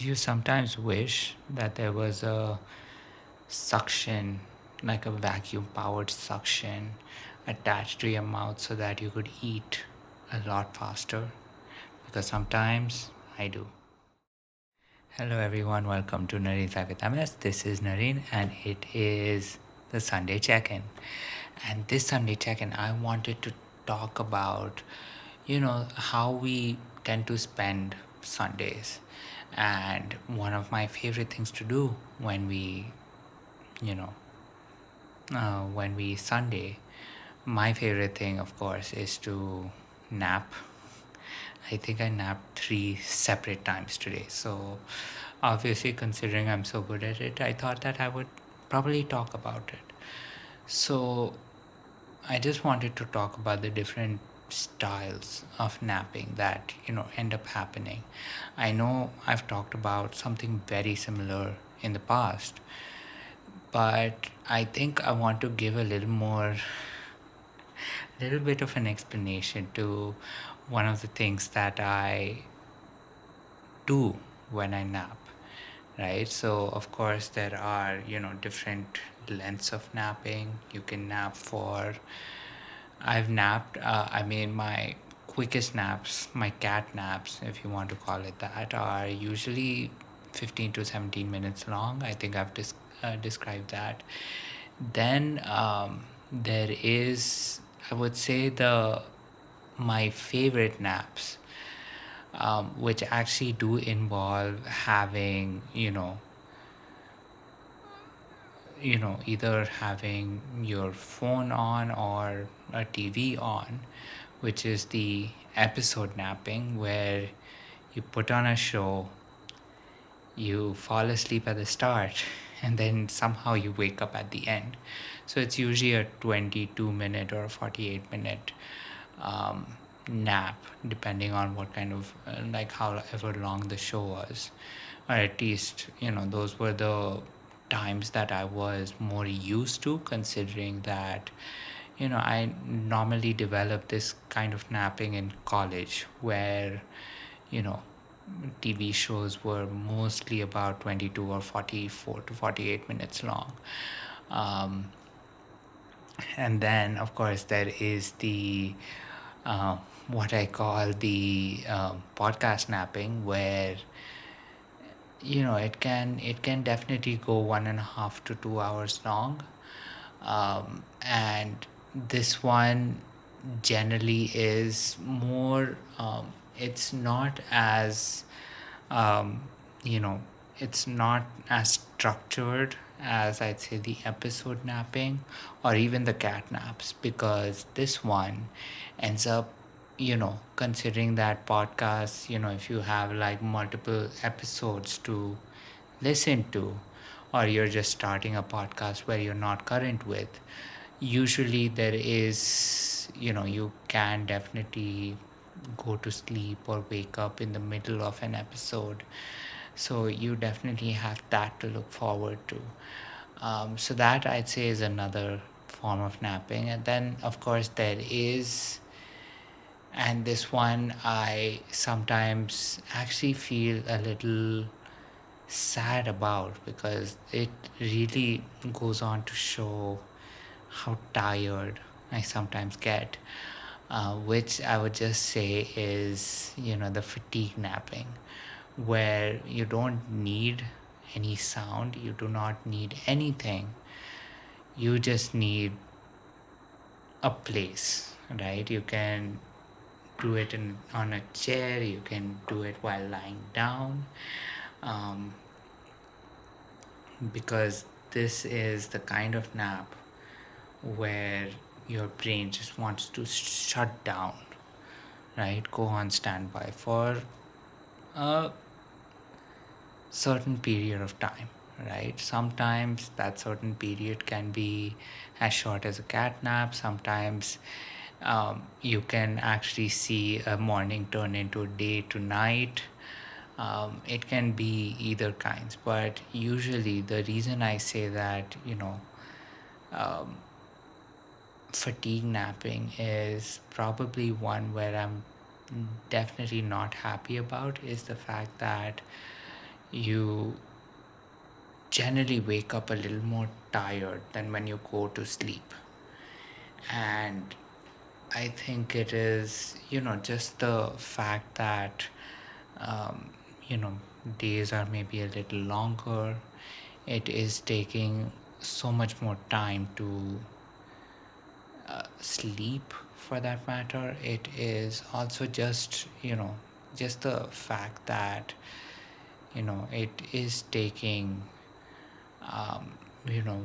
Do you sometimes wish that there was a suction, like a vacuum powered suction, attached to your mouth so that you could eat a lot faster? Because sometimes I do. Hello, everyone. Welcome to Nareen's Life with MS. This is Nareen, and it is the Sunday check in. And this Sunday check in, I wanted to talk about, how we tend to spend Sundays. And one of my favorite things to do you know, when we Sunday, my favorite thing, of course, is to nap. I think I napped 3 separate times today. So, obviously, considering I'm so good at it, I thought that I would probably talk about it. So, I just wanted to talk about the different styles of napping that end up happening. I know I've talked about something very similar in the past, but I think I want to give a little bit of an explanation to one of the things that I do when I nap, right? So, of course, there are, different lengths of napping. You can nap for, I've napped, I mean, my quickest naps, my cat naps, if you want to call it that, are usually 15 to 17 minutes long. I think I've described that. Then there is, I would say, the my favorite naps, which actually do involve having, either having your phone on or a TV on, which is the episode napping, where you put on a show, you fall asleep at the start, and then somehow you wake up at the end. So it's usually a 22-minute or a 48-minute nap, depending on what kind of, like, however long the show was. Or at least, those were the times that I was more used to, considering that, I normally develop this kind of napping in college where, you know, TV shows were mostly about 22 or 44 to 48 minutes long. Um, and then, of course, there is the uh, what I call the podcast napping, where it can definitely go 1.5 to 2 hours long, and this one generally is more. It's not as um, you know it's not as structured as, I'd say, the episode napping or even the cat naps, because this one ends up, considering that podcasts, if you have like multiple episodes to listen to, or you're just starting a podcast where you're not current with, usually there is, you can definitely go to sleep or wake up in the middle of an episode. So you definitely have that to look forward to. So that, I'd say, is another form of napping. And then, of course, there is, and this one I sometimes actually feel a little sad about, because it really goes on to show how tired I sometimes get, which I would just say is, the fatigue napping, where you don't need any sound, you do not need anything, you just need a place, right? You can do it on a chair, you can do it while lying down, um, because this is the kind of nap where your brain just wants to shut down, right? Go on standby for a certain period of time, right? Sometimes that certain period can be as short as a cat nap. Sometimes you can actually see a morning turn into a day to night. It can be either kinds, but usually the reason I say that, um, fatigue napping is probably one where I'm definitely not happy about, is the fact that you generally wake up a little more tired than when you go to sleep. And I think it is, just the fact that, um, you know, days are maybe a little longer. It is taking so much more time to sleep, for that matter. It is also just the fact that, it is taking, um, you know,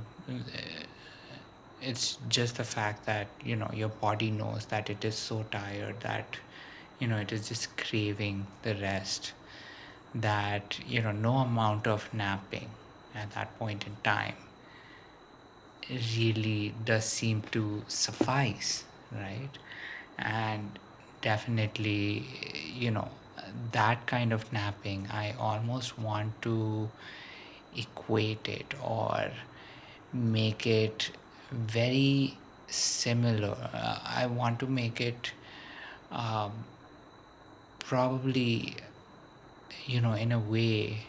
it's just the fact that your body knows that it is so tired that it is just craving the rest, that no amount of napping at that point in time really does seem to suffice, right? And definitely, you know that kind of napping, I almost want to equate it or make it very similar. I want to make it, um, probably, in a way,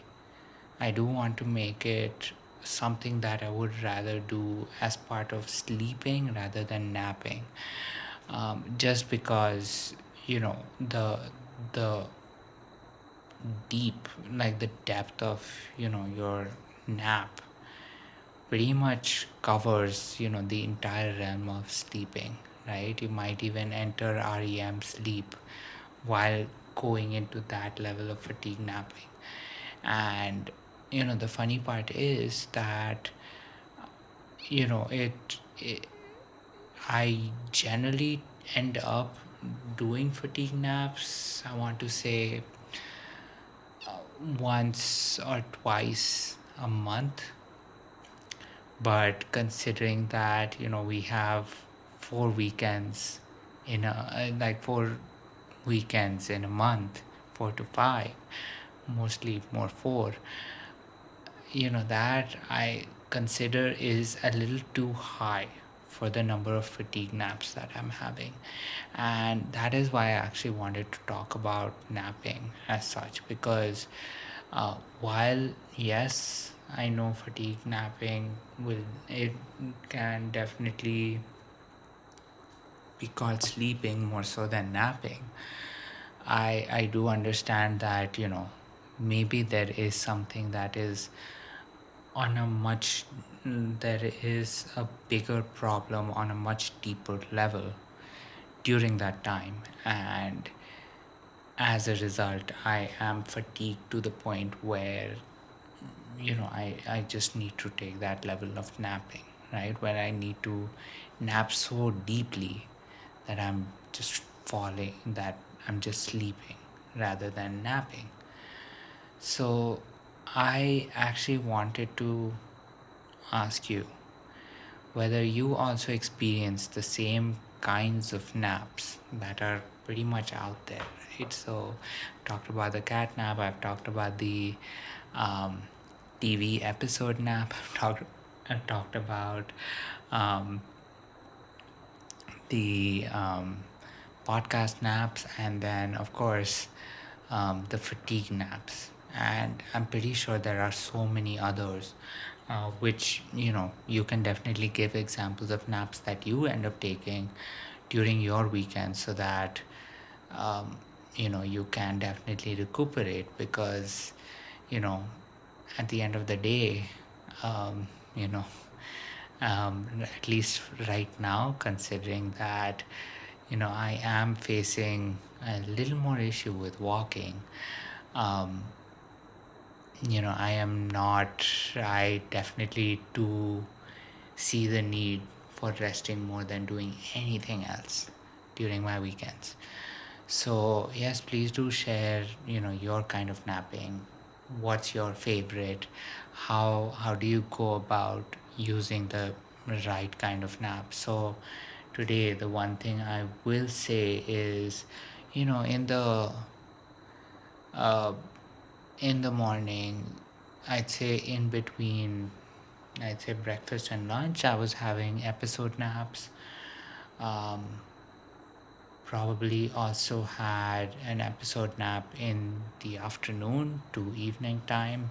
I do want to make it something that I would rather do as part of sleeping rather than napping. Just because, the deep, like the depth of, your nap pretty much covers the entire realm of sleeping, right? You might even enter REM sleep while going into that level of fatigue napping. And the funny part is that it I generally end up doing fatigue naps, I want to say, once or twice a month. But considering that we have 4 weekends in like 4 weekends in a month, 4 to 5, mostly more 4, that I consider is a little too high for the number of fatigue naps that I'm having. And that is why I actually wanted to talk about napping as such, because while yes, I know fatigue napping will it can definitely be called sleeping more so than napping. I do understand that maybe there is something that is on a much there is a bigger problem on a much deeper level during that time, and as a result I am fatigued to the point where I just need to take that level of napping, right? Where I need to nap so deeply that I'm just sleeping rather than napping. So I actually wanted to ask you whether you also experience the same kinds of naps that are pretty much out there, right? So, I've talked about the cat nap, I've talked about the um, TV episode nap, I've talked about um, the podcast naps, and then, of course, the fatigue naps. And I'm pretty sure there are so many others, which you can definitely give examples of naps that you end up taking during your weekend, so that um, you can definitely recuperate, because you know at the end of the day, um, you know at least right now, considering that I am facing a little more issue with walking. um, I am not, I definitely do see the need for resting more than doing anything else during my weekends. So yes, please do share your kind of napping. What's your favorite? How do you go about using the right kind of nap? So today, the one thing I will say is, in uh, the morning, I'd say in between, I'd say breakfast and lunch, I was having episode naps. um, probably also had an episode nap in the afternoon to evening time.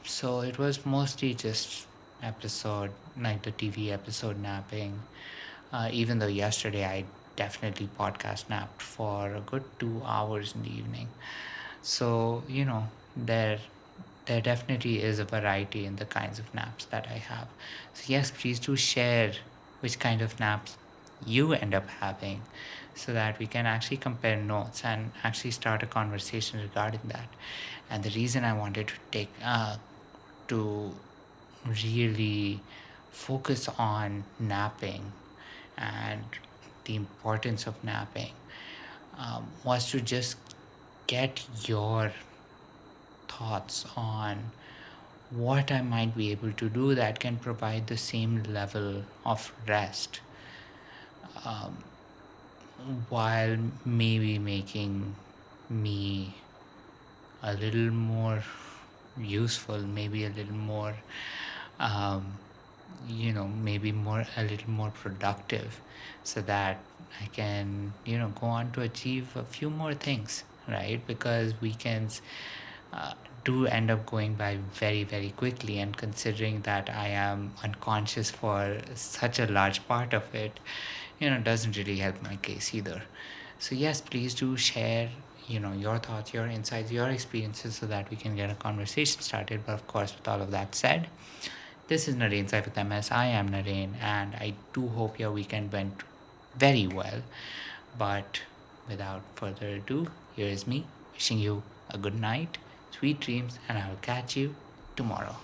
So it was mostly just episode, like the TV episode napping. Even though yesterday I definitely podcast napped for a good 2 hours in the evening. So, there definitely is a variety in the kinds of naps that I have. So, yes, please do share which kind of naps you end up having so that we can actually compare notes and actually start a conversation regarding that. And the reason I wanted to to really focus on napping and the importance of napping was to just get your thoughts on what I might be able to do that can provide the same level of rest while maybe making me a little more useful, maybe a little more, um, maybe a little more productive so that I can, go on to achieve a few more things, right? Because weekends uh, do end up going by very, very quickly. And considering that I am unconscious for such a large part of it, doesn't really help my case either. So, yes, please do share, your thoughts, your insights, your experiences so that we can get a conversation started. But of course, with all of that said, this is Naren Saif with MS. I am Naren, and I do hope your weekend went very well. But without further ado, here is me wishing you a good night, sweet dreams, and I will catch you tomorrow.